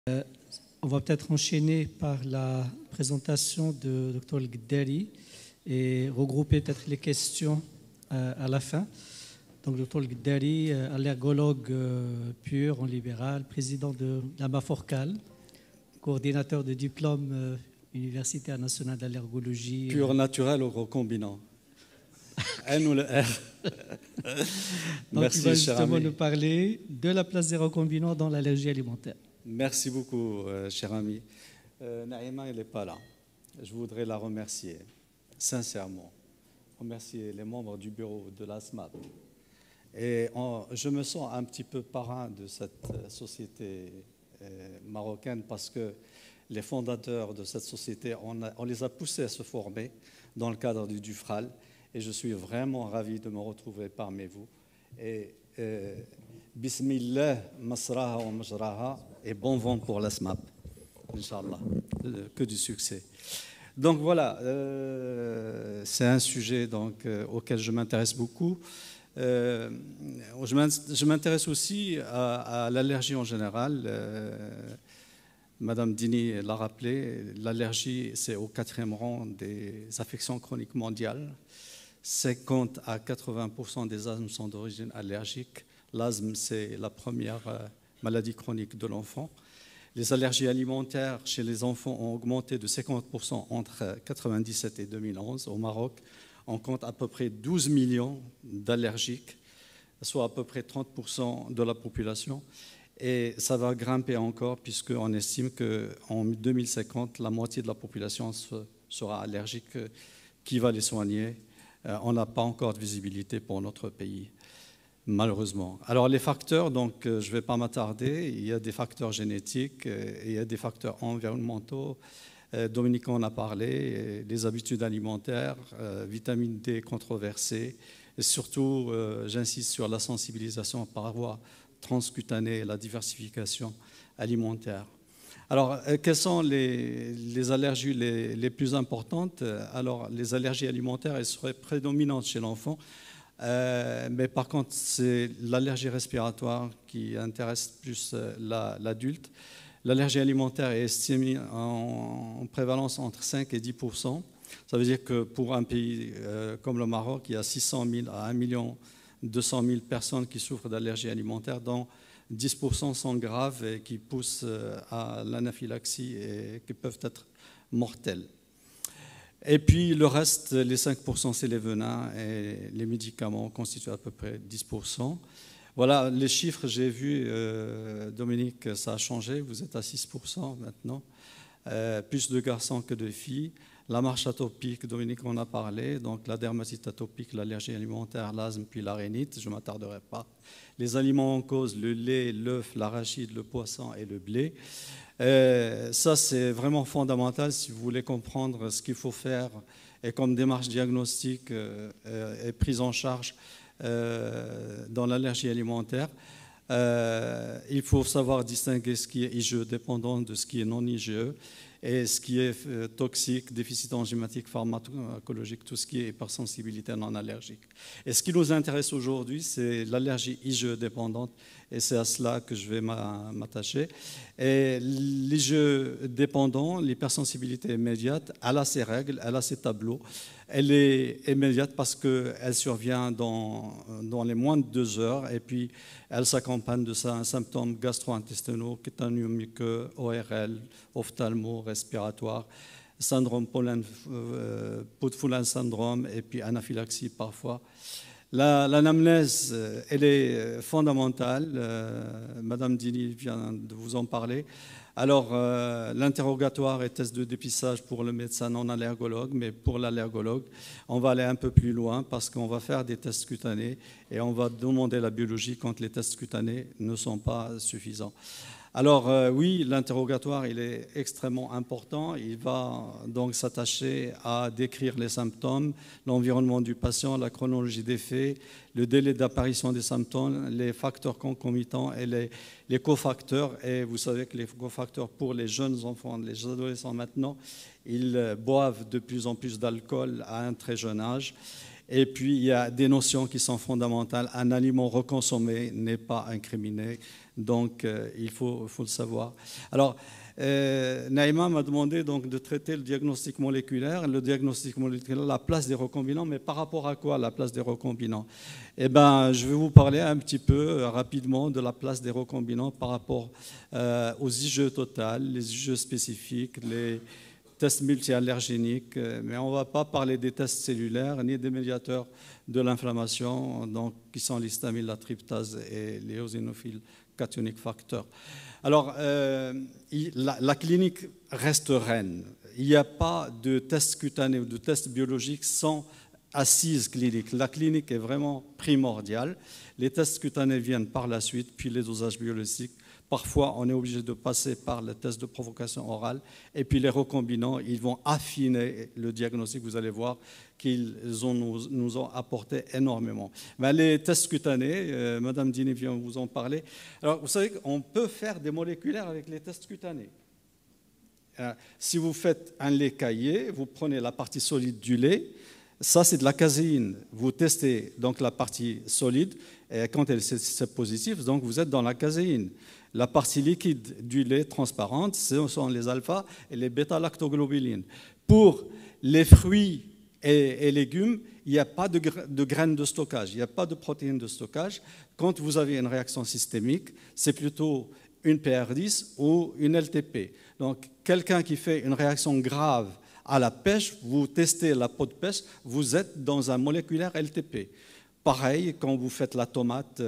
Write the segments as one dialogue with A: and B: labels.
A: Euh, on va peut-être enchaîner par la présentation de Dr. Gderi et regrouper peut-être les questions à la fin. Donc, Dr. Gderi, allergologue pur en libéral, président de la Maforcal, coordinateur de diplôme universitaire nationale d'allergologie.
B: Pur naturel ou recombinant? N ou le R?
A: Donc,
B: Merci,
A: il va
B: cher
A: justement
B: ami.
A: nous parler de la place des recombinants dans l'allergie alimentaire.
B: Merci beaucoup, cher ami. Naïma, elle n'est pas là. Je voudrais la remercier, sincèrement. Remercier les membres du bureau de l'ASMAT. Et je me sens un petit peu parrain de cette société marocaine parce que les fondateurs de cette société, on les a poussés à se former dans le cadre du DUFRAL. Et je suis vraiment ravi de me retrouver parmi vous. Et Bismillah, Masraha wa Majraha, et bon vent pour l'ASMAP, Inch'Allah, que du succès. Donc voilà, c'est un sujet donc, auquel je m'intéresse beaucoup. Je m'intéresse aussi à l'allergie en général. Madame Dini l'a rappelé, l'allergie, c'est au 4e rang des affections chroniques mondiales. 50 à 80% des asthmes sont d'origine allergique. L'asthme, c'est la première maladie chronique de l'enfant. Les allergies alimentaires chez les enfants ont augmenté de 50% entre 1997 et 2011. Au Maroc, on compte à peu près 12 millions d'allergiques, soit à peu près 30% de la population. Et ça va grimper encore puisqu'on estime qu'en 2050, la moitié de la population sera allergique. Qui va les soigner? On n'a pas encore de visibilité pour notre pays, malheureusement. Alors les facteurs, donc je ne vais pas m'attarder, il y a des facteurs génétiques, il y a des facteurs environnementaux. Dominique en a parlé, les habitudes alimentaires, vitamine D controversée, et surtout j'insiste sur la sensibilisation par voie transcutanée et la diversification alimentaire. Alors, quelles sont les allergies les plus importantes? Alors, les allergies alimentaires, elles seraient prédominantes chez l'enfant, mais par contre, c'est l'allergie respiratoire qui intéresse plus l'adulte. L'allergie alimentaire est estimée en prévalence entre 5 et 10%. Ça veut dire que pour un pays comme le Maroc, il y a 600 000 à 1 200 000 personnes qui souffrent d'allergie alimentaire, dont 10% sont graves et qui poussent à l'anaphylaxie et qui peuvent être mortelles. Et puis le reste, les 5%, c'est les venins et les médicaments constituent à peu près 10%. Voilà les chiffres, j'ai vu, Dominique, ça a changé, vous êtes à 6% maintenant, plus de garçons que de filles. La marche atopique, Dominique en a parlé, donc la dermatite atopique, l'allergie alimentaire, l'asthme, puis la rhinite, je ne m'attarderai pas. Les aliments en cause, le lait, l'œuf, l'arachide, le poisson et le blé. Ça, c'est vraiment fondamental si vous voulez comprendre ce qu'il faut faire et comme démarche diagnostique et prise en charge dans l'allergie alimentaire. Il faut savoir distinguer ce qui est IgE dépendant de ce qui est non IgE et ce qui est toxique, déficit enzymatique, pharmacologique, tout ce qui est hypersensibilité non allergique. Et ce qui nous intéresse aujourd'hui, c'est l'allergie IgE dépendante et c'est à cela que je vais m'attacher. Et l'IgE dépendant, l'hypersensibilité immédiate, elle a ses règles, elle a ses tableaux. Elle est immédiate parce qu'elle survient dans les moins de 2 heures et puis elle s'accompagne de symptômes gastro-intestinaux, cutanéo-muqueux, ORL, ophtalmo, respiratoire, syndrome Pout-Foulin syndrome et puis anaphylaxie parfois. L'anamnèse, elle est fondamentale. Madame Dini vient de vous en parler. Alors, l'interrogatoire et test de dépistage pour le médecin non allergologue, mais pour l'allergologue, on va aller un peu plus loin parce qu'on va faire des tests cutanés et on va demander la biologie quand les tests cutanés ne sont pas suffisants. Alors oui, l'interrogatoire, il est extrêmement important. Il va donc s'attacher à décrire les symptômes, l'environnement du patient, la chronologie des faits, le délai d'apparition des symptômes, les facteurs concomitants et les cofacteurs. Et vous savez que les cofacteurs pour les jeunes enfants, les adolescents maintenant, ils boivent de plus en plus d'alcool à un très jeune âge. Et puis, il y a des notions qui sont fondamentales. Un aliment reconsommé n'est pas incriminé. Donc, il faut le savoir. Alors, Naïma m'a demandé donc de traiter le diagnostic moléculaire. Le diagnostic moléculaire, la place des recombinants, mais par rapport à quoi la place des recombinants? Eh bien, je vais vous parler un petit peu rapidement de la place des recombinants par rapport aux IgE totales, les IgE spécifiques, les tests multi-allergéniques, mais on ne va pas parler des tests cellulaires ni des médiateurs de l'inflammation, donc qui sont l'histamine, la tryptase et les eosinophiles cationic facteurs. Alors, la clinique reste reine. Il n'y a pas de test cutané ou de test biologique sans assise clinique. La clinique est vraiment primordiale. Les tests cutanés viennent par la suite, puis les dosages biologiques. Parfois, on est obligé de passer par le test de provocation orale. Et puis les recombinants, ils vont affiner le diagnostic. Vous allez voir qu'ils nous ont apporté énormément. Mais les tests cutanés, Madame Dini vient vous en parler. Alors, vous savez qu'on peut faire des moléculaires avec les tests cutanés. Si vous faites un lait caillé, vous prenez la partie solide du lait. Ça, c'est de la caséine. Vous testez donc la partie solide. Et quand c'est positif, donc vous êtes dans la caséine. La partie liquide du lait transparente, ce sont les alpha et les bêta-lactoglobulines. Pour les fruits et légumes, il n'y a pas de graines de stockage, il n'y a pas de protéines de stockage. Quand vous avez une réaction systémique, c'est plutôt une PR10 ou une LTP. Donc, quelqu'un qui fait une réaction grave à la pêche, vous testez la peau de pêche, vous êtes dans un moléculaire LTP. Pareil, quand vous faites la tomate,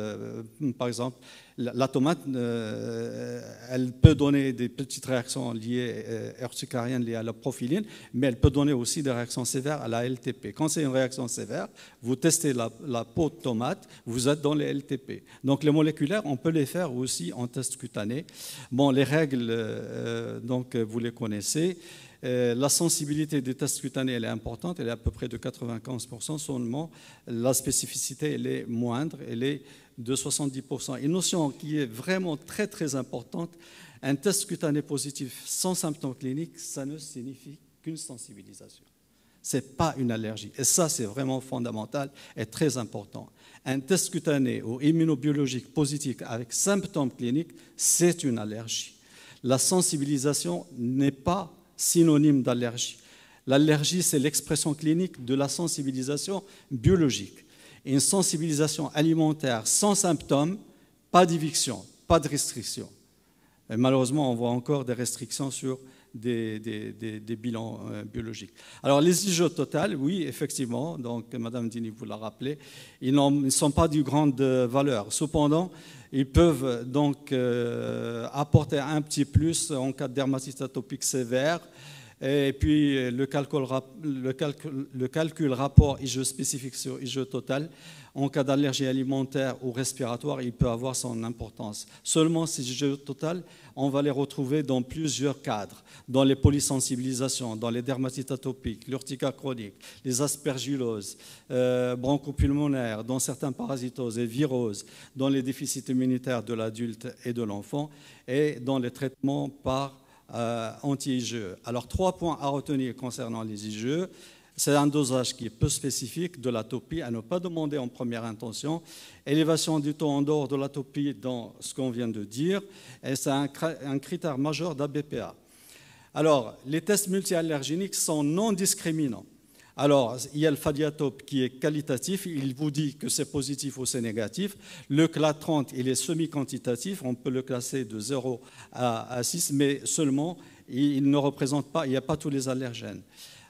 B: par exemple, la tomate, elle peut donner des petites réactions liées, urticariennes liées à la prophyline, mais elle peut donner aussi des réactions sévères à la LTP. Quand c'est une réaction sévère, vous testez la peau de tomate, vous êtes dans les LTP. Donc les moléculaires, on peut les faire aussi en test cutané. Bon, les règles, donc vous les connaissez. La sensibilité des tests cutanés, elle est importante, elle est à peu près de 95%, seulement la spécificité, elle est moindre, elle est de 70%. Une notion qui est vraiment très très importante, un test cutané positif sans symptômes cliniques, ça ne signifie qu'une sensibilisation. Ce n'est pas une allergie. Et ça, c'est vraiment fondamental et très important. Un test cutané ou immunobiologique positif avec symptômes cliniques, c'est une allergie. La sensibilisation n'est pas synonyme d'allergie. L'allergie, c'est l'expression clinique de la sensibilisation biologique. Une sensibilisation alimentaire sans symptômes, pas d'éviction, pas de restriction. Et malheureusement, on voit encore des restrictions sur des bilans biologiques. Alors, les IgE totales, oui, effectivement, donc Madame Dini vous l'a rappelé, ils ne sont pas d'une grande valeur. Cependant, ils peuvent donc apporter un petit plus en cas de dermatite atopique sévère. Et puis le calcul rapport IgE spécifique sur IgE total, en cas d'allergie alimentaire ou respiratoire, il peut avoir son importance. Seulement ces IgE total, on va les retrouver dans plusieurs cadres, dans les polysensibilisations, dans les dermatites atopiques, l'urticaire chronique, les aspergilloses, bronchopulmonaires, dans certains parasitoses et viroses, dans les déficits immunitaires de l'adulte et de l'enfant, et dans les traitements par anti-IgE. Alors, 3 points à retenir concernant les IgE. C'est un dosage qui est peu spécifique de l'atopie, à ne pas demander en première intention. Élévation du taux en dehors de l'atopie dans ce qu'on vient de dire, et c'est un critère majeur d'ABPA. Alors, les tests multi-allergéniques sont non discriminants. Alors, il y a le Fadiatope qui est qualitatif, il vous dit que c'est positif ou c'est négatif. Le CLA30, il est semi-quantitatif, on peut le classer de 0 à 6, mais seulement, il ne représente pas, il n'y a pas tous les allergènes.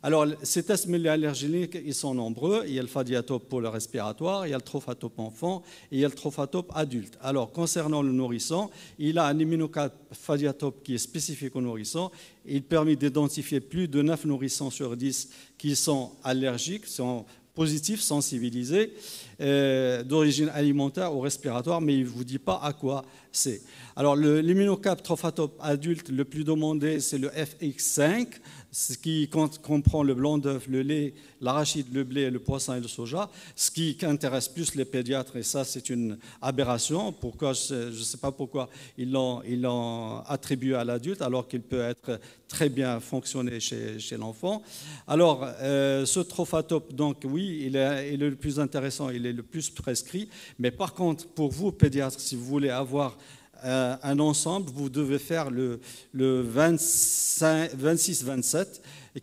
B: Alors, ces tests multi-allergéniques, ils sont nombreux. Il y a le Fadiatope pour le respiratoire, il y a le Trophatope enfant et il y a le Trophatope adulte. Alors, concernant le nourrisson, il a un immunocap Fadiatope qui est spécifique au nourrisson. Il permet d'identifier plus de 9 nourrissons sur 10 qui sont allergiques, sont positifs, sensibilisés, d'origine alimentaire ou respiratoire, mais il ne vous dit pas à quoi c'est. Alors, l'immunocap Trophatope adulte, le plus demandé, c'est le FX5, ce qui comprend le blanc d'œuf, le lait, l'arachide, le blé, le poisson et le soja, ce qui intéresse plus les pédiatres, et ça c'est une aberration. Pourquoi, je ne sais pas pourquoi ils l'ont attribué à l'adulte alors qu'il peut être très bien fonctionné chez l'enfant. Alors, ce Trophatope, donc oui, il est le plus intéressant, il est le plus prescrit, mais par contre, pour vous, pédiatres, si vous voulez avoir un ensemble, vous devez faire le 26-27,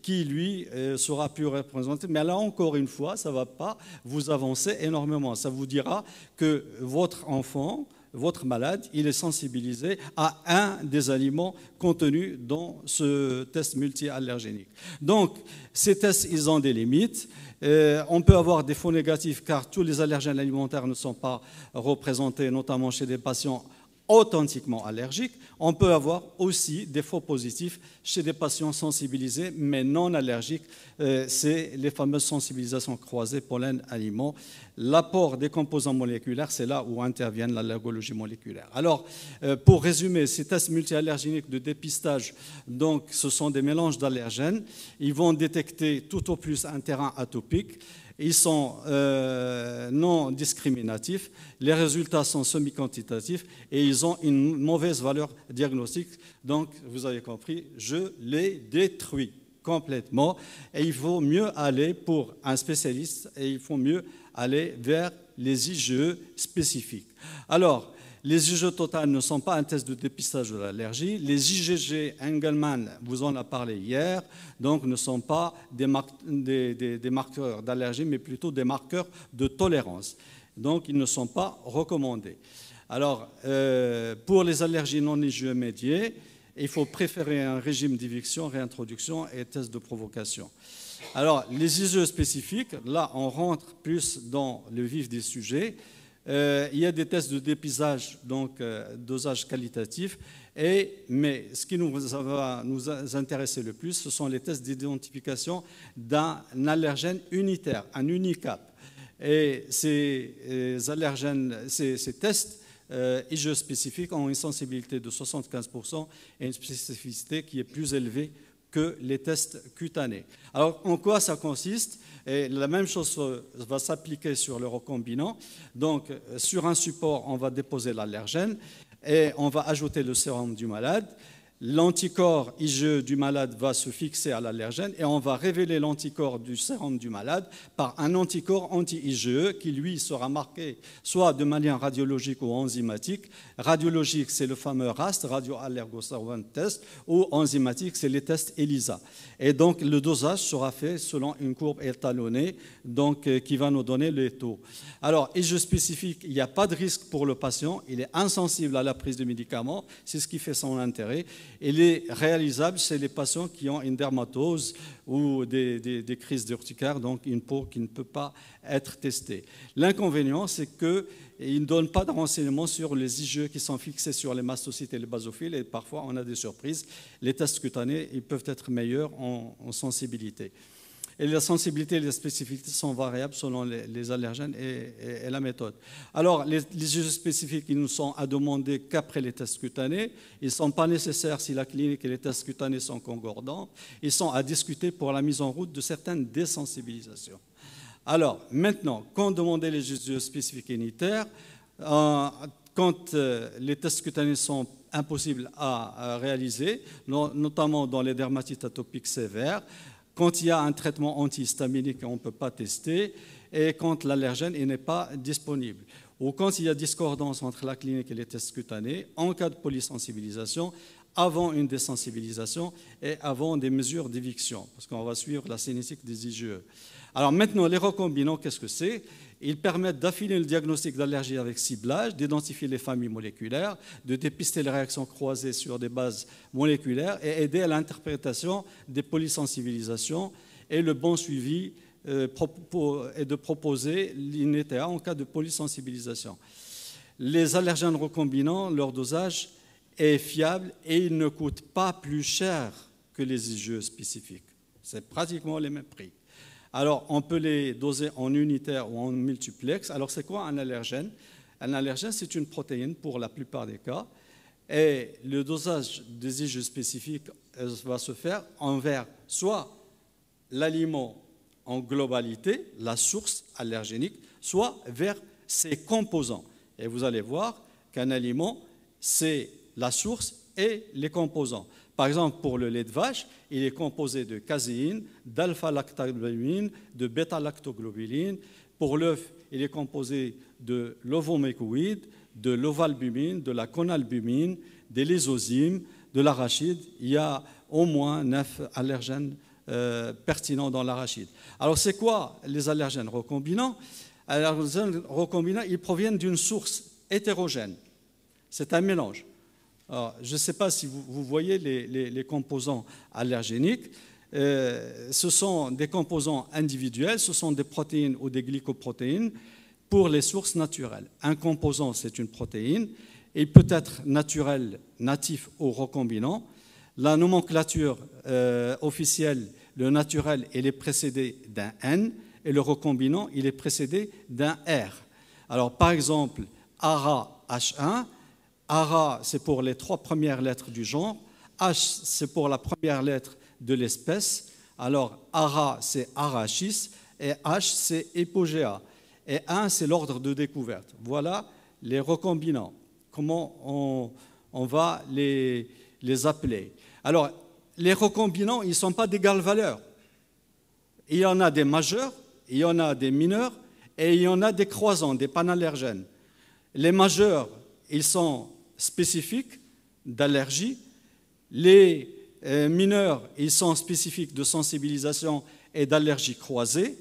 B: qui, lui, sera plus représenté. Mais là, encore une fois, ça ne va pas vous avancer énormément. Ça vous dira que votre enfant, votre malade, il est sensibilisé à un des aliments contenus dans ce test multi-allergénique. Donc, ces tests, ils ont des limites. On peut avoir des faux négatifs car tous les allergènes alimentaires ne sont pas représentés, notamment chez des patients authentiquement allergiques. On peut avoir aussi des faux positifs chez des patients sensibilisés mais non allergiques. C'est les fameuses sensibilisations croisées pollen-aliments. L'apport des composants moléculaires, c'est là où intervient l'allergologie moléculaire. Alors, pour résumer, ces tests multiallergéniques de dépistage, donc, ce sont des mélanges d'allergènes. Ils vont détecter tout au plus un terrain atopique. Ils sont non discriminatifs, les résultats sont semi-quantitatifs et ils ont une mauvaise valeur diagnostique. Donc, vous avez compris, je les détruis complètement et il faut mieux aller pour un spécialiste et il faut mieux aller vers les IgE spécifiques. Alors, les IgE totales ne sont pas un test de dépistage de l'allergie. Les IgG Engelmann, vous en a parlé hier, donc ne sont pas des marqueurs d'allergie, mais plutôt des marqueurs de tolérance. Donc, ils ne sont pas recommandés. Alors, pour les allergies non IgE médiées, il faut préférer un régime d'éviction, réintroduction et test de provocation. Alors, les IgE spécifiques, là, on rentre plus dans le vif des sujets. Il y a des tests de dépistage, donc dosage qualitatif, mais ce qui va nous intéresser le plus, ce sont les tests d'identification d'un allergène unitaire, un unicap. Et ces tests IgE spécifiques ont une sensibilité de 75% et une spécificité qui est plus élevée que les tests cutanés. Alors, en quoi ça consiste? Et la même chose va s'appliquer sur le recombinant. Donc, sur un support, on va déposer l'allergène et on va ajouter le sérum du malade. L'anticorps IgE du malade va se fixer à l'allergène et on va révéler l'anticorps du sérum du malade par un anticorps anti-IgE qui, lui, sera marqué soit de manière radiologique ou enzymatique. Radiologique, c'est le fameux RAST, Radio Allergo Surveillance Test, ou enzymatique, c'est les tests ELISA. Et donc, le dosage sera fait selon une courbe étalonnée donc, qui va nous donner les taux. Alors, IgE spécifique, il n'y a pas de risque pour le patient, il est insensible à la prise de médicaments, c'est ce qui fait son intérêt. Il est réalisable chez les patients qui ont une dermatose ou des crises d'urticaire, donc une peau qui ne peut pas être testée. L'inconvénient, c'est qu'il ne donne pas de renseignements sur les IgE qui sont fixés sur les mastocytes et les basophiles, et parfois on a des surprises. Les tests cutanés, ils peuvent être meilleurs en sensibilité. Et la sensibilité et la spécificité sont variables selon les allergènes et la méthode. Alors, les IgE spécifiques, ils ne sont à demander qu'après les tests cutanés. Ils ne sont pas nécessaires si la clinique et les tests cutanés sont concordants. Ils sont à discuter pour la mise en route de certaines désensibilisations. Alors, maintenant, quand demander les IgE spécifiques unitaires, quand les tests cutanés sont impossibles à réaliser, notamment dans les dermatites atopiques sévères, quand il y a un traitement antihistaminique, on ne peut pas tester, et quand l'allergène n'est pas disponible. Ou quand il y a discordance entre la clinique et les tests cutanés, en cas de polysensibilisation, avant une désensibilisation et avant des mesures d'éviction, parce qu'on va suivre la cinétique des IgE. Alors maintenant, les recombinants, qu'est-ce que c'est? Ils permettent d'affiner le diagnostic d'allergie avec ciblage, d'identifier les familles moléculaires, de dépister les réactions croisées sur des bases moléculaires et aider à l'interprétation des polysensibilisations et le bon suivi et de proposer l'INTA en cas de polysensibilisation. Les allergènes recombinants, leur dosage est fiable et ils ne coûtent pas plus cher que les IgE spécifiques. C'est pratiquement les mêmes prix. Alors, on peut les doser en unitaire ou en multiplex. Alors, c'est quoi un allergène? Un allergène, c'est une protéine pour la plupart des cas. Et le dosage des IgE spécifiques va se faire envers soit l'aliment en globalité, la source allergénique, soit vers ses composants. Et vous allez voir qu'un aliment, c'est la source et les composants. Par exemple, pour le lait de vache, il est composé de caséine, d'alpha-lactaglobuline, de bêta-lactoglobuline. Pour l'œuf, il est composé de l'ovomécoïde, de l'ovalbumine, de la conalbumine, des lysozymes, de l'arachide. Il y a au moins 9 allergènes pertinents dans l'arachide. Alors, c'est quoi les allergènes recombinants? Les allergènes recombinants, ils proviennent d'une source hétérogène. C'est un mélange. Alors, je ne sais pas si vous voyez les composants allergéniques. Ce sont des composants individuels, ce sont des protéines ou des glycoprotéines pour les sources naturelles. Un composant, c'est une protéine. Il peut être naturel, natif ou recombinant. La nomenclature officielle, le naturel, il est précédé d'un N et le recombinant, il est précédé d'un R. Alors, par exemple, ARA, H1. ARA, c'est pour les 3 premières lettres du genre. H, c'est pour la première lettre de l'espèce. Alors, ARA, c'est Arachis. Et H, c'est Hypogea. Et 1, c'est l'ordre de découverte. Voilà les recombinants. Comment on va les appeler? Alors, les recombinants, ils ne sont pas d'égale valeur. Il y en a des majeurs, il y en a des mineurs, et il y en a des croisants, des panallergènes. Les majeurs, ils sont spécifiques d'allergie. Les mineurs, ils sont spécifiques de sensibilisation et d'allergie croisée.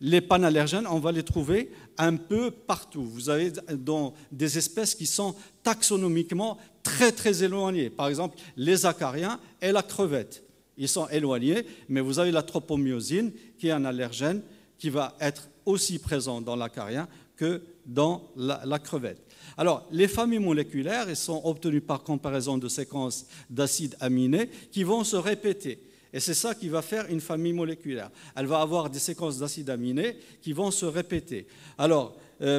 B: Les panallergènes, on va les trouver un peu partout. Vous avez dans des espèces qui sont taxonomiquement très très éloignées. Par exemple, les acariens et la crevette. Ils sont éloignés, mais vous avez la tropomyosine, qui est un allergène qui va être aussi présent dans l'acarien que dans la crevette. Alors, les familles moléculaires, elles sont obtenues par comparaison de séquences d'acides aminés qui vont se répéter. Et c'est ça qui va faire une famille moléculaire. Elle va avoir des séquences d'acides aminés qui vont se répéter. Alors,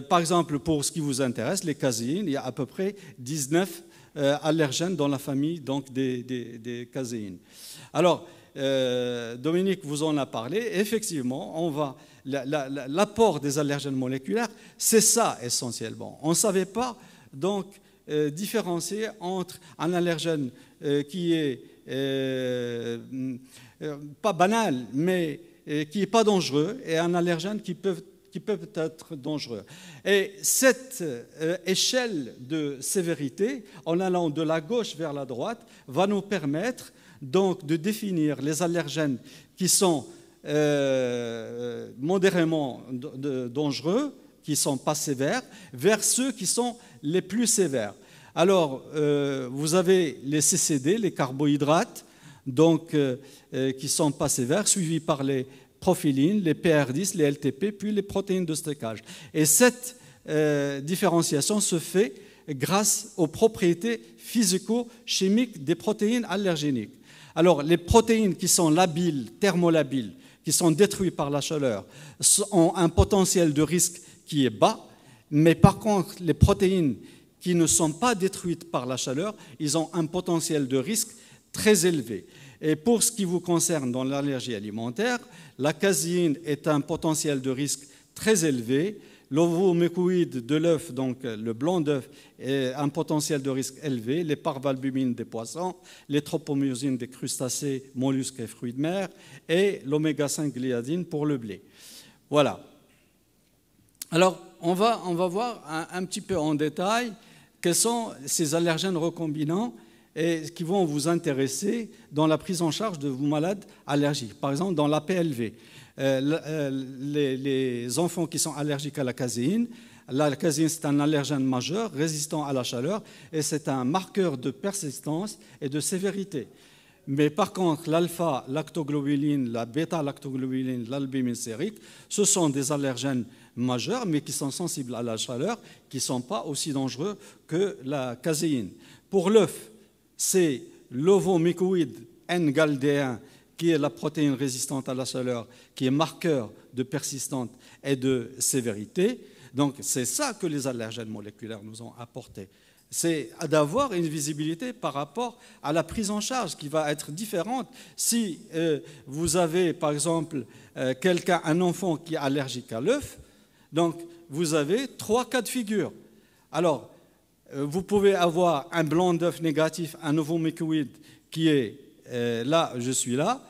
B: par exemple, pour ce qui vous intéresse, les caséines, il y a à peu près 19 allergènes dans la famille donc, des caséines. Alors, Dominique vous en a parlé. Effectivement, l'apport des allergènes moléculaires, c'est ça essentiellement. On ne savait pas donc différencier entre un allergène qui est pas banal, mais qui n'est pas dangereux, et un allergène qui peut être dangereux. Et cette échelle de sévérité, en allant de la gauche vers la droite, va nous permettre donc de définir les allergènes qui sont modérément dangereux, qui ne sont pas sévères, vers ceux qui sont les plus sévères. Alors, vous avez les CCD, les carbohydrates, donc, qui ne sont pas sévères, suivis par les profilines, les PR10, les LTP, puis les protéines de stockage. Et cette différenciation se fait grâce aux propriétés physico-chimiques des protéines allergéniques. Alors, les protéines qui sont labiles, thermolabiles, qui sont détruites par la chaleur, ont un potentiel de risque qui est bas, mais par contre, les protéines qui ne sont pas détruites par la chaleur, ils ont un potentiel de risque très élevé. Et pour ce qui vous concerne dans l'allergie alimentaire, la caséine est un potentiel de risque très élevé. L'ovomucoïde de l'œuf, donc le blanc d'œuf, est un potentiel de risque élevé. Les parvalbumines des poissons, les tropomyosines des crustacés, mollusques et fruits de mer, et l'oméga-5 gliadine pour le blé. Voilà. Alors, on va voir un petit peu en détail quels sont ces allergènes recombinants et qui vont vous intéresser dans la prise en charge de vos malades allergiques. Par exemple, dans l'APLV, les enfants qui sont allergiques à la caséine, c'est un allergène majeur résistant à la chaleur et c'est un marqueur de persistance et de sévérité. Mais par contre, l'alpha-lactoglobuline, la bêta-lactoglobuline, l'albumine sérique, ce sont des allergènes majeurs, mais qui sont sensibles à la chaleur, qui ne sont pas aussi dangereux que la caséine. Pour l'œuf, c'est l'ovomucoïde N-GALD1, qui est la protéine résistante à la chaleur, qui est marqueur de persistance et de sévérité. Donc, c'est ça que les allergènes moléculaires nous ont apporté. C'est d'avoir une visibilité par rapport à la prise en charge qui va être différente. Si vous avez, par exemple, un enfant qui est allergique à l'œuf, donc vous avez 3 cas de figure. Alors, vous pouvez avoir un blanc d'œuf négatif, un ovomucoïde qui est là, je suis là,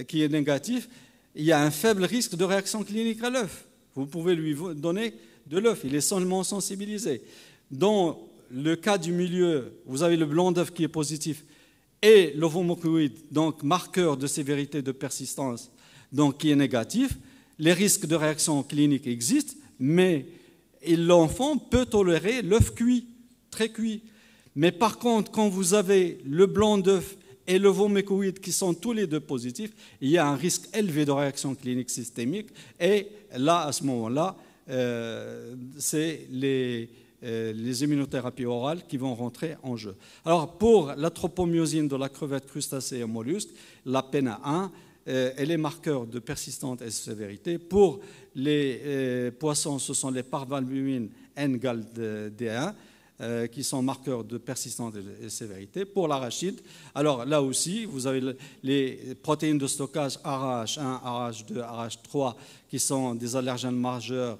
B: qui est négatif. Il y a un faible risque de réaction clinique à l'œuf. Vous pouvez lui donner de l'œuf, il est seulement sensibilisé. Dans le cas du milieu, vous avez le blanc d'œuf qui est positif et l'ovomucoïde, donc marqueur de sévérité de persistance, donc qui est négatif. Les risques de réaction clinique existent, mais l'enfant peut tolérer l'œuf cuit, très cuit. Mais par contre, quand vous avez le blanc d'œuf et l'ovomucoïde qui sont tous les deux positifs, il y a un risque élevé de réaction clinique systémique. Et là, à ce moment-là, c'est les immunothérapies orales qui vont rentrer en jeu. Alors, pour la tropomyosine de la crevette, crustacée et mollusque, la PNA1, elle est marqueur de persistance et de sévérité. Pour les poissons, ce sont les parvalbumines N-GALD-D1 qui sont marqueurs de persistance et de sévérité. Pour l'arachide, alors là aussi, vous avez les protéines de stockage ARH1, ARH2, ARH3 qui sont des allergènes majeurs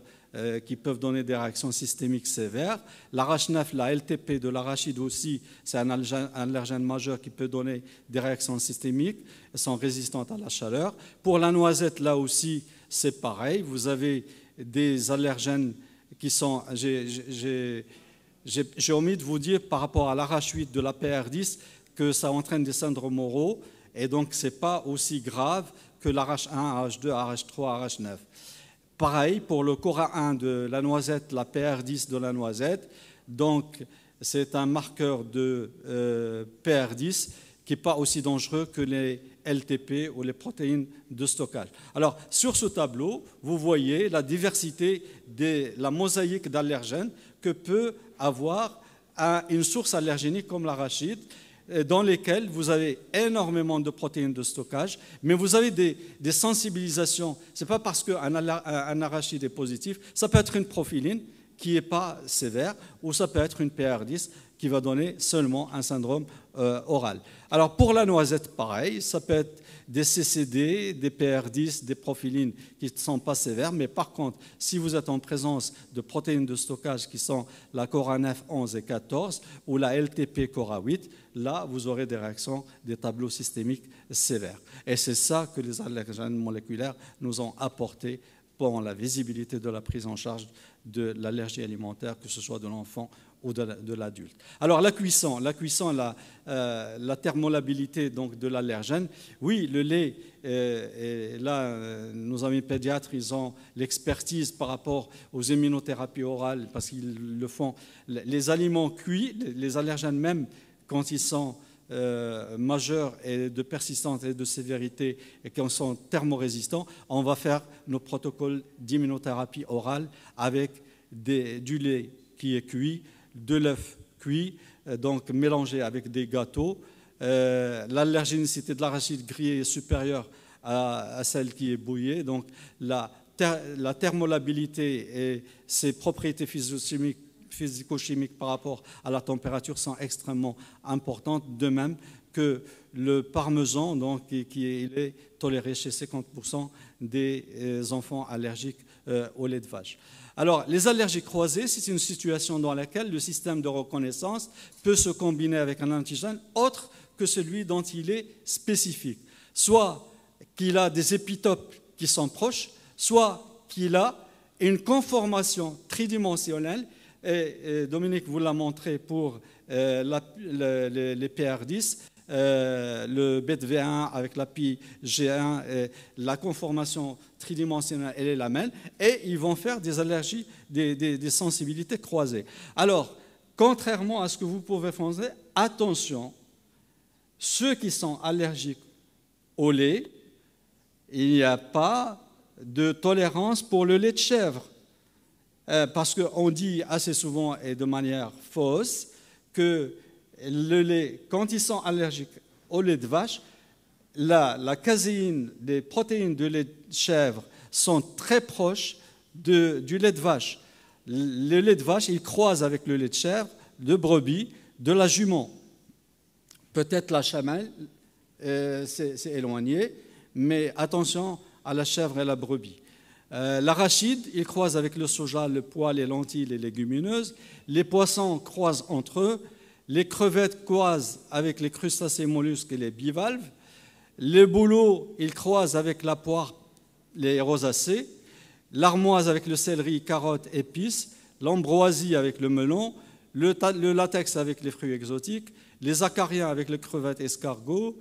B: qui peuvent donner des réactions systémiques sévères. L'ARH9, la LTP de l'arachide aussi, c'est un allergène majeur qui peut donner des réactions systémiques. Elles sont résistantes à la chaleur. Pour la noisette, là aussi, c'est pareil. Vous avez des allergènes qui sont... J'ai omis de vous dire par rapport à l'ARH8 de la PR10 que ça entraîne des syndromes oraux et donc ce n'est pas aussi grave que l'ARH1, ARH2, ARH3, ARH9. Pareil pour le CORA1 de la noisette, la PR10 de la noisette. Donc c'est un marqueur de PR10 qui n'est pas aussi dangereux que les LTP ou les protéines de stockage. Alors sur ce tableau, vous voyez la diversité de la mosaïque d'allergènes que peut avoir une source allergénique comme l'arachide, dans lesquelles vous avez énormément de protéines de stockage, mais vous avez des sensibilisations. Ce n'est pas parce qu'un arachide est positif, ça peut être une prophyline qui n'est pas sévère, ou ça peut être une PR10 qui va donner seulement un syndrome oral. Alors pour la noisette, pareil, ça peut être des CCD, des PR10, des prophylines qui ne sont pas sévères, mais par contre, si vous êtes en présence de protéines de stockage qui sont la CORA9, 11 et 14, ou la LTP CORA8, là, vous aurez des réactions, des tableaux systémiques sévères. Et c'est ça que les allergènes moléculaires nous ont apporté pour la visibilité de la prise en charge de l'allergie alimentaire, que ce soit de l'enfant ou de l'adulte. Alors la cuisson, la thermolabilité donc, de l'allergène, oui, le lait, et là, nos amis pédiatres, ils ont l'expertise par rapport aux immunothérapies orales, parce qu'ils le font. Les aliments cuits, les allergènes même, quand ils sont majeurs et de persistance et de sévérité et qui sont thermorésistants, on va faire nos protocoles d'immunothérapie orale avec du lait qui est cuit, de l'œuf cuit, donc mélangé avec des gâteaux. L'allergénicité de l'arachide grillé est supérieure à celle qui est bouillie, donc la thermolabilité et ses propriétés physico-chimiques par rapport à la température sont extrêmement importantes, de même que le parmesan, donc, qui est toléré chez 50% des enfants allergiques au lait de vache. Alors, les allergies croisées, c'est une situation dans laquelle le système de reconnaissance peut se combiner avec un antigène autre que celui dont il est spécifique. Soit qu'il a des épitopes qui sont proches, soit qu'il a une conformation tridimensionnelle. Et Dominique vous l'a montré pour les PR10, le BET-V1 avec la PIG1, la conformation tridimensionnelle et les lamelles, et ils vont faire des allergies, des sensibilités croisées. Alors, contrairement à ce que vous pouvez penser, attention, ceux qui sont allergiques au lait, il n'y a pas de tolérance pour le lait de chèvre. Parce qu'on dit assez souvent et de manière fausse que le lait, quand ils sont allergiques au lait de vache, la caséine des protéines de lait de chèvre sont très proches du lait de vache. Le lait de vache, il croise avec le lait de chèvre, de brebis, de la jument. Peut-être la chamelle, c'est éloigné, mais attention à la chèvre et la brebis. L'arachide, il croise avec le soja, le pois, les lentilles, les légumineuses. Les poissons croisent entre eux. Les crevettes croisent avec les crustacés mollusques et les bivalves. Les bouleaux, ils croisent avec la poire, les rosacées. l'armoise avec le céleri, carottes, épices, l'ambroisie avec le melon, le latex avec les fruits exotiques, les acariens avec les crevettes, escargots,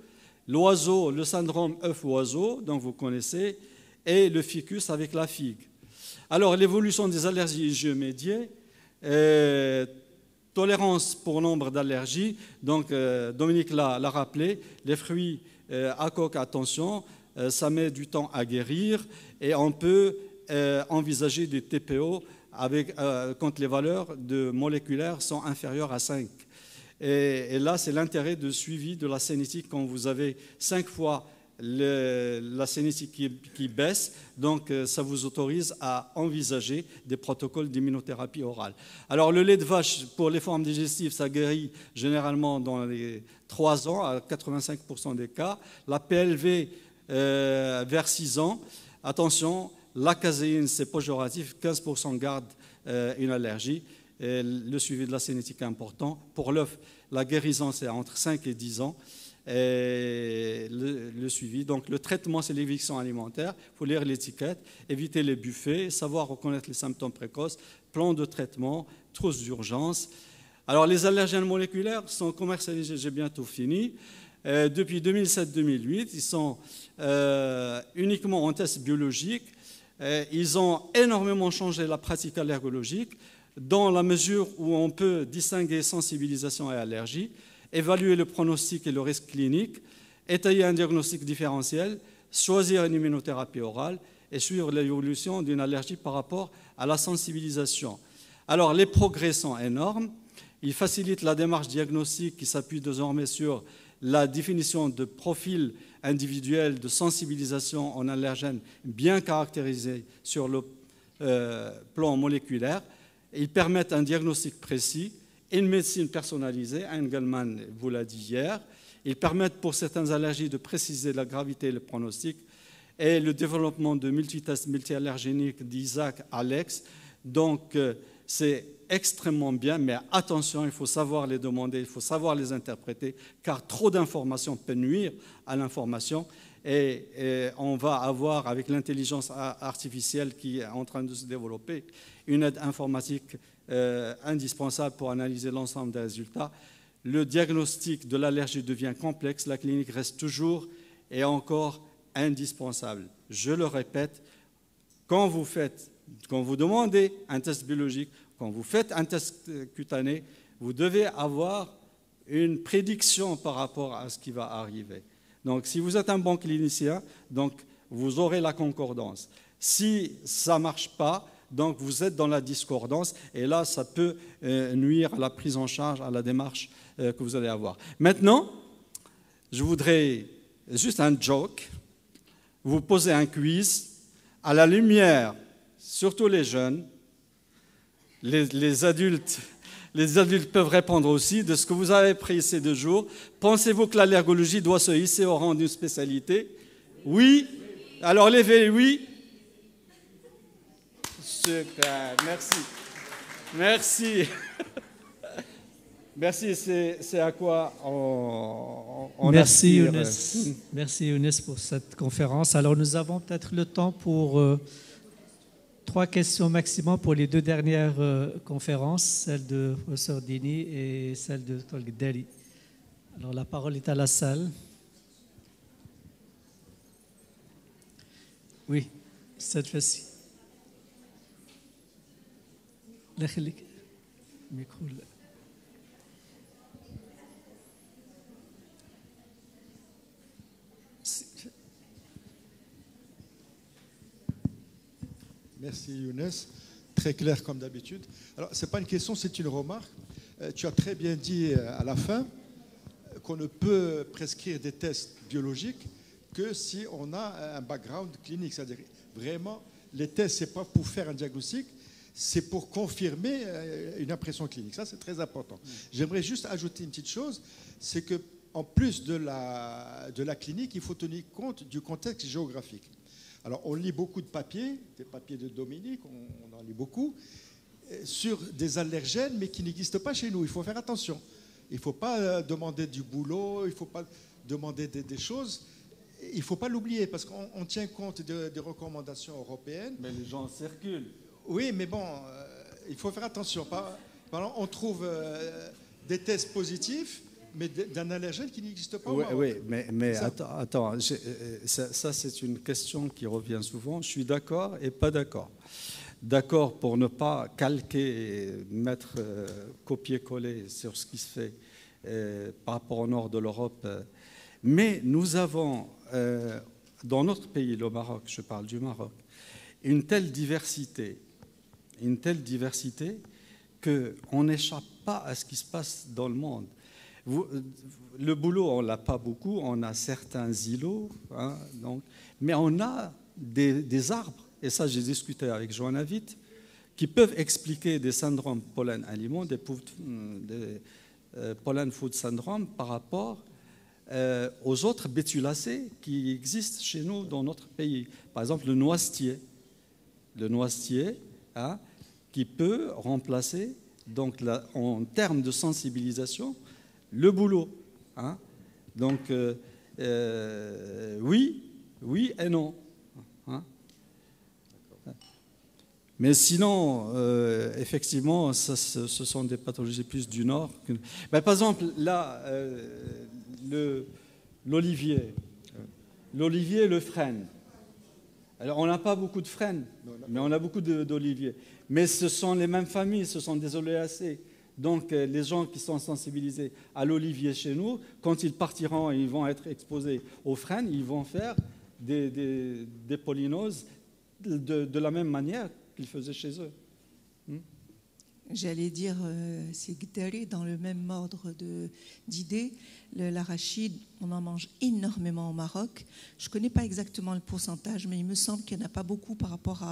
B: l'oiseau, le syndrome œuf-oiseau, donc vous connaissez, et le ficus avec la figue. Alors, l'évolution des allergies IgE-médiées, tolérance pour nombre d'allergies, donc Dominique l'a rappelé, les fruits à coque, attention, ça met du temps à guérir et on peut envisager des TPO quand les valeurs moléculaires sont inférieures à 5. Et là, c'est l'intérêt de suivi de la sénétique quand vous avez 5 fois la sénétique qui baisse, donc ça vous autorise à envisager des protocoles d'immunothérapie orale. Alors le lait de vache pour les formes digestives, ça guérit généralement dans les 3 ans, à 85% des cas. La PLV vers 6 ans, attention, la caséine c'est péjoratif, 15% gardent une allergie. Et le suivi de la sénétique est important. Pour l'œuf, la guérison c'est entre 5 et 10 ans. Et le suivi. Donc le traitement, c'est l'éviction alimentaire. Il faut lire l'étiquette, éviter les buffets, savoir reconnaître les symptômes précoces, plan de traitement, trousse d'urgence. Alors les allergènes moléculaires sont commercialisés, j'ai bientôt fini. Depuis 2007-2008, ils sont uniquement en test biologique. Ils ont énormément changé la pratique allergologique dans la mesure où on peut distinguer sensibilisation et allergie, évaluer le pronostic et le risque clinique, étayer un diagnostic différentiel, choisir une immunothérapie orale et suivre l'évolution d'une allergie par rapport à la sensibilisation. Alors, les progrès sont énormes. Ils facilitent la démarche diagnostique qui s'appuie désormais sur la définition de profils individuels de sensibilisation en allergènes bien caractérisés sur le plan moléculaire. Ils permettent un diagnostic précis, une médecine personnalisée, Engelmann vous l'a dit hier. Ils permettent pour certaines allergies de préciser la gravité et le pronostic. Et le développement de multitests multiallergéniques d'Isaac Alex. Donc, c'est extrêmement bien, mais attention, il faut savoir les demander, il faut savoir les interpréter, car trop d'informations peut nuire à l'information. Et on va avoir, avec l'intelligence artificielle qui est en train de se développer, une aide informatique indispensable pour analyser l'ensemble des résultats. Le diagnostic de l'allergie devient complexe, la clinique reste toujours et encore indispensable. Je le répète, quand vous demandez un test biologique, quand vous faites un test cutané, vous devez avoir une prédiction par rapport à ce qui va arriver. Donc, si vous êtes un bon clinicien, donc, vous aurez la concordance. Si ça ne marche pas, donc vous êtes dans la discordance et là, ça peut nuire à la prise en charge, à la démarche que vous allez avoir. Maintenant, je voudrais, juste un joke, vous poser un quiz à la lumière, surtout les jeunes, les adultes peuvent répondre aussi de ce que vous avez pris ces 2 jours. Pensez-vous que l'allergologie doit se hisser au rang d'une spécialité? Oui. Alors levez oui. Super, merci. Merci. Merci, c'est à quoi on
A: Merci
B: aspire.
A: Younes. Merci Younes pour cette conférence. Alors nous avons peut-être le temps pour 3 questions maximum pour les 2 dernières conférences, celle de professeur Dini et celle de Dr Gderi. Alors la parole est à la salle. Oui, cette fois-ci. Micro.
C: Merci Younes, très clair comme d'habitude. Alors, ce n'est pas une question, c'est une remarque. Tu as très bien dit à la fin qu'on ne peut prescrire des tests biologiques que si on a un background clinique. C'est-à-dire, vraiment, les tests, ce n'est pas pour faire un diagnostic, c'est pour confirmer une impression clinique. Ça, c'est très important. J'aimerais juste ajouter une petite chose, c'est qu'en plus de la clinique, il faut tenir compte du contexte géographique. Alors, on lit beaucoup de papiers, des papiers de Dominique, on en lit beaucoup, sur des allergènes, mais qui n'existent pas chez nous. Il faut faire attention. Il ne faut pas demander du boulot, il ne faut pas demander des choses il ne faut pas l'oublier, parce qu'on tient compte des recommandations européennes.
B: Mais les gens circulent.
C: Oui, mais bon, il faut faire attention. Par exemple, on trouve des tests positifs, mais d'un allergène qui n'existe pas.
B: Oui, mais attends, ça c'est une question qui revient souvent. Je suis d'accord et pas d'accord. D'accord pour ne pas calquer, mettre copier-coller sur ce qui se fait par rapport au nord de l'Europe. Mais nous avons, dans notre pays, le Maroc, je parle du Maroc, une telle diversité qu'on n'échappe pas à ce qui se passe dans le monde. Le boulot, on ne l'a pas beaucoup, on a certains îlots, hein, donc, mais on a des arbres, et ça j'ai discuté avec Joan Avit, qui peuvent expliquer des syndromes pollen-aliments, des pollen food syndrome par rapport aux autres bétulacées qui existent chez nous dans notre pays. Par exemple, le noisetier, hein, qui peut remplacer, donc, en termes de sensibilisation, le boulot. Hein. Donc, oui et non. Hein. Mais sinon, effectivement, ce sont des pathologies plus du nord. Ben, par exemple, là, l'olivier, le frêne. Alors, on n'a pas beaucoup de frênes, mais on a beaucoup d'oliviers. Mais ce sont les mêmes familles, ce sont des oléacées. Donc, les gens qui sont sensibilisés à l'olivier chez nous, quand ils partiront et ils vont être exposés aux frênes, ils vont faire des pollinoses de la même manière qu'ils faisaient chez eux.
D: J'allais dire, c'est Gderi, dans le même ordre d'idées. L'arachide, on en mange énormément au Maroc. Je ne connais pas exactement le pourcentage, mais il me semble qu'il n'y en a pas beaucoup par rapport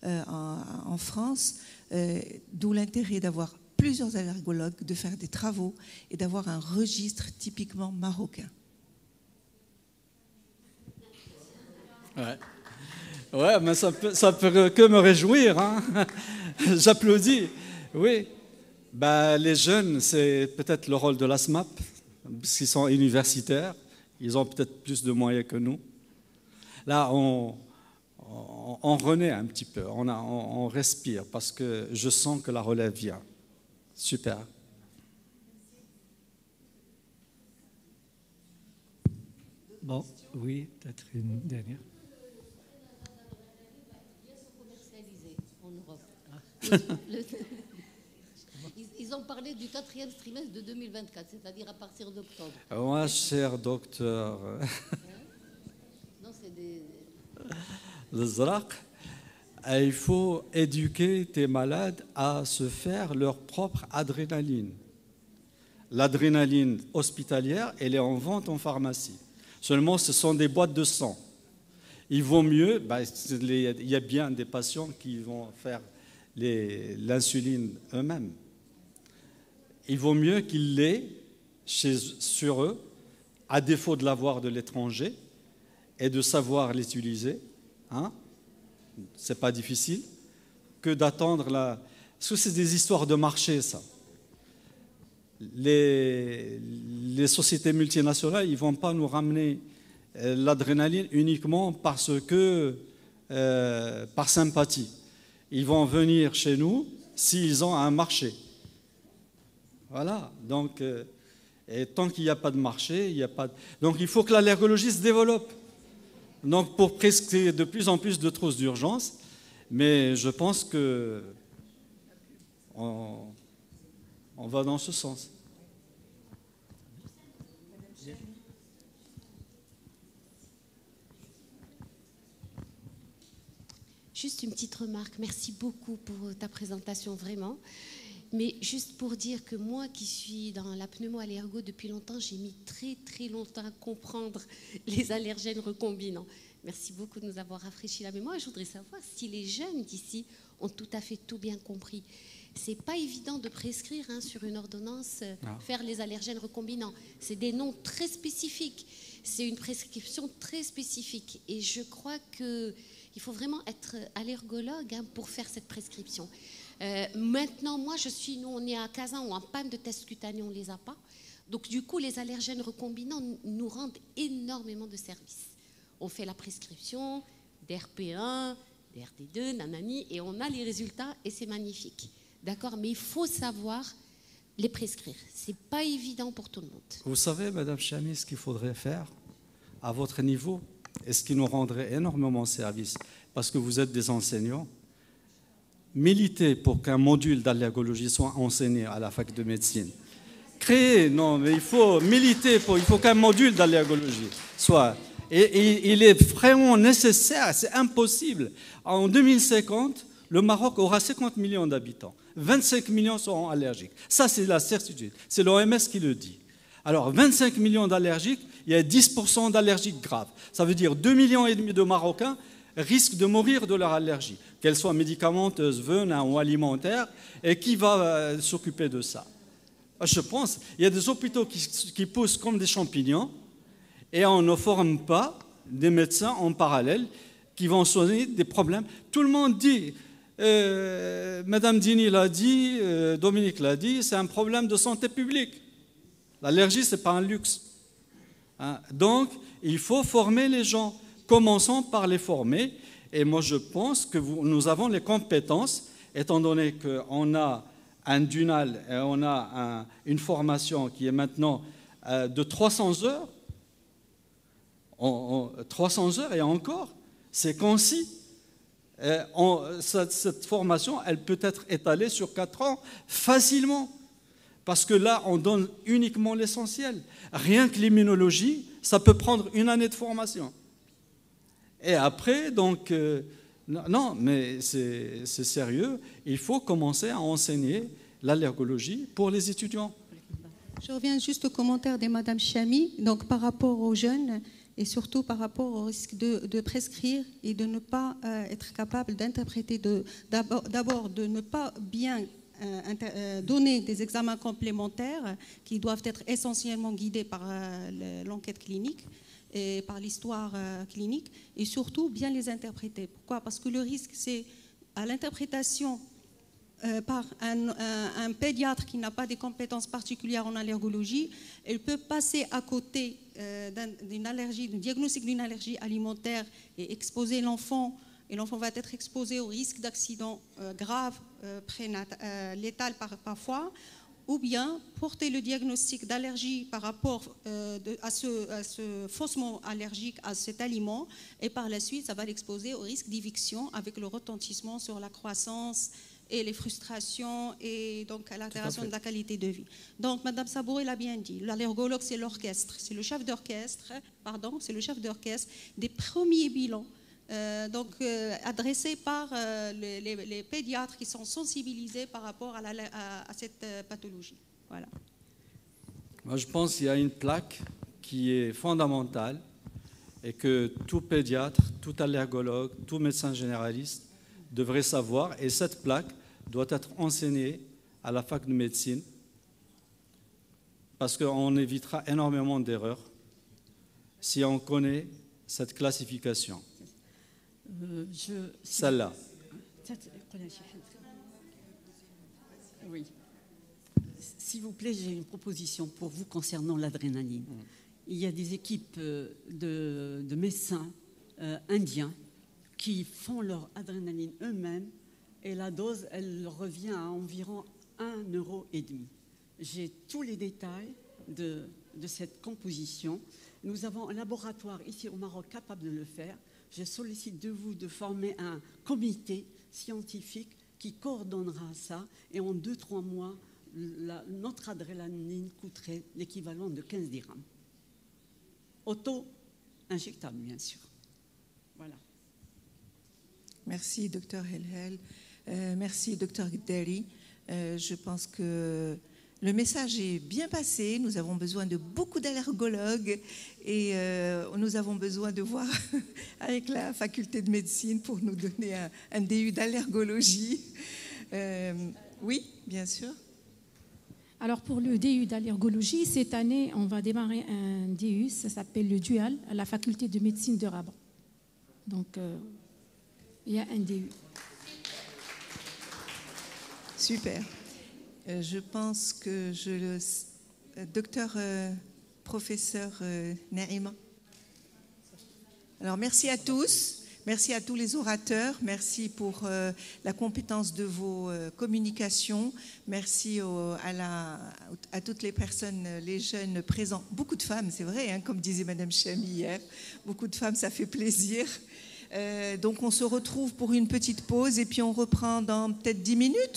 D: en France. D'où l'intérêt d'avoir plusieurs allergologues, de faire des travaux et d'avoir un registre typiquement marocain.
B: Ouais, mais ça peut que me réjouir. Hein. J'applaudis. Oui. Ben, les jeunes, c'est peut-être le rôle de la SMAP, parce qu'ils sont universitaires. Ils ont peut-être plus de moyens que nous. Là, on renaît un petit peu, on respire, parce que je sens que la relève vient. Super.
A: Bon, oui, peut-être une dernière.
E: Ils ont parlé du 4e trimestre de 2024, c'est-à-dire à partir d'octobre.
B: Moi, cher docteur,
E: Non, c'est des...
B: le Zraq, il faut éduquer tes malades à se faire leur propre adrénaline. L'adrénaline hospitalière, elle est en vente en pharmacie. Seulement, ce sont des boîtes de sang. Il vaut mieux, il y a bien des patients qui vont faire l'insuline eux-mêmes. Il vaut mieux qu'ils l'aient sur eux, à défaut de l'avoir de l'étranger, et de savoir l'utiliser. Hein? C'est pas difficile, que d'attendre la... Parce que c'est des histoires de marché, ça. Les sociétés multinationales, ils ne vont pas nous ramener l'adrénaline uniquement parce que, par sympathie. Ils vont venir chez nous s'ils ont un marché. Voilà. Donc, et tant qu'il n'y a pas de marché, il n'y a pas de... Donc, il faut que l'allergologie se développe. Donc, pour prescrire de plus en plus de trousses d'urgence, mais je pense que on va dans ce sens.
F: Juste une petite remarque. Merci beaucoup pour ta présentation, vraiment. Mais juste pour dire que moi qui suis dans la pneumo-allergo depuis longtemps, j'ai mis très très longtemps à comprendre les allergènes recombinants. Merci beaucoup de nous avoir rafraîchi la mémoire. Je voudrais savoir si les jeunes d'ici ont tout à fait tout bien compris. C'est pas évident de prescrire sur une ordonnance faire les allergènes recombinants. C'est des noms très spécifiques. C'est une prescription très spécifique. Et je crois qu'il faut vraiment être allergologue pour faire cette prescription. Maintenant, moi, nous, on est à Kazan ou en panne de tests cutanés, on ne les a pas. Donc, du coup, les allergènes recombinants nous rendent énormément de services. On fait la prescription d'RP1, d'RT2, nanani, et on a les résultats et c'est magnifique. D'accord? Mais il faut savoir les prescrire. Ce n'est pas évident pour tout le monde.
B: Vous savez, Madame Chami, ce qu'il faudrait faire à votre niveau, et ce qui nous rendrait énormément service, parce que vous êtes des enseignants, militer pour qu'un module d'allergologie soit enseigné à la fac de médecine. Créer, non, mais il faut militer il faut qu'un module d'allergologie soit. Et il est vraiment nécessaire, c'est impossible. En 2050, le Maroc aura 50 millions d'habitants. 25 millions seront allergiques. Ça, c'est la certitude. C'est l'OMS qui le dit. Alors, 25 millions d'allergiques, il y a 10% d'allergiques graves. Ça veut dire 2,5 millions de Marocains risquent de mourir de leur allergie, qu'elle soit médicamenteuse, venin ou alimentaire, et qui va s'occuper de ça? Je pense, il y a des hôpitaux qui poussent comme des champignons, et on ne forme pas des médecins en parallèle qui vont soigner des problèmes. Tout le monde dit, Madame Dini l'a dit, Dominique l'a dit, c'est un problème de santé publique. L'allergie, ce n'est pas un luxe. Hein? Donc, il faut former les gens. Commençons par les former. Et moi, je pense que nous avons les compétences, étant donné qu'on a un DUNAL et on a une formation qui est maintenant de 300 heures. 300 heures et encore, c'est concis. Cette formation, elle peut être étalée sur 4 ans facilement. Parce que là, on donne uniquement l'essentiel. Rien que l'immunologie, ça peut prendre 1 année de formation. Et après, donc, non, mais c'est sérieux. Il faut commencer à enseigner l'allergologie pour les étudiants.
G: Je reviens juste au commentaire de Madame Chami. Donc, par rapport aux jeunes, et surtout par rapport au risque de prescrire et de ne pas être capable d'interpréter, d'abord de ne pas bien donner des examens complémentaires qui doivent être essentiellement guidés par l'enquête clinique et par l'histoire clinique, et surtout bien les interpréter. Pourquoi? Parce que le risque, c'est à l'interprétation par un pédiatre qui n'a pas des compétences particulières en allergologie, elle peut passer à côté d'une allergie, du diagnostic d'une allergie alimentaire et exposer l'enfant. Et l'enfant va être exposé au risque d'accident grave, létal parfois, ou bien porter le diagnostic d'allergie par rapport à ce faussement allergique à cet aliment, et par la suite, ça va l'exposer au risque d'éviction avec le retentissement sur la croissance et les frustrations et donc à l'altération de la qualité de vie. Donc, Madame Sabouré l'a bien dit, l'allergologue, c'est l'orchestre, c'est le chef d'orchestre, c'est le chef d'orchestre des premiers bilans adressés par les pédiatres qui sont sensibilisés par rapport à cette pathologie. Voilà.
B: Moi, je pense qu'il y a une plaque qui est fondamentale et que tout pédiatre, tout allergologue, tout médecin généraliste devrait savoir, et cette plaque doit être enseignée à la fac de médecine parce qu'on évitera énormément d'erreurs si on connaît cette classification. Celle-là.
H: Oui. S'il vous plaît, j'ai une proposition pour vous concernant l'adrénaline. Il y a des équipes de médecins indiens qui font leur adrénaline eux-mêmes et la dose, elle revient à environ 1,5 €. J'ai tous les détails de cette composition. Nous avons un laboratoire ici au Maroc capable de le faire. Je sollicite de vous de former un comité scientifique qui coordonnera ça, et en 2-3 mois, notre adrénaline coûterait l'équivalent de 15 dirhams. Auto-injectable, bien sûr. Voilà.
D: Merci, Dr Helhel. Merci, Dr Gderi. Je pense que le message est bien passé. Nous avons besoin de beaucoup d'allergologues et nous avons besoin de voir avec la faculté de médecine pour nous donner un DU d'allergologie. Oui, bien sûr.
I: Alors pour le DU d'allergologie, cette année, on va démarrer un DU, ça s'appelle le DUAL, à la faculté de médecine de Rabat. Donc, il y a un DU.
D: Super. Je pense que docteur professeur Naïma. Alors, merci à tous. Merci à tous les orateurs. Merci pour la compétence de vos communications. Merci à toutes les personnes, les jeunes présents. Beaucoup de femmes, c'est vrai, hein, comme disait Madame Chamy hier. Beaucoup de femmes, ça fait plaisir. Donc, on se retrouve pour une petite pause et puis on reprend dans peut-être 10 minutes.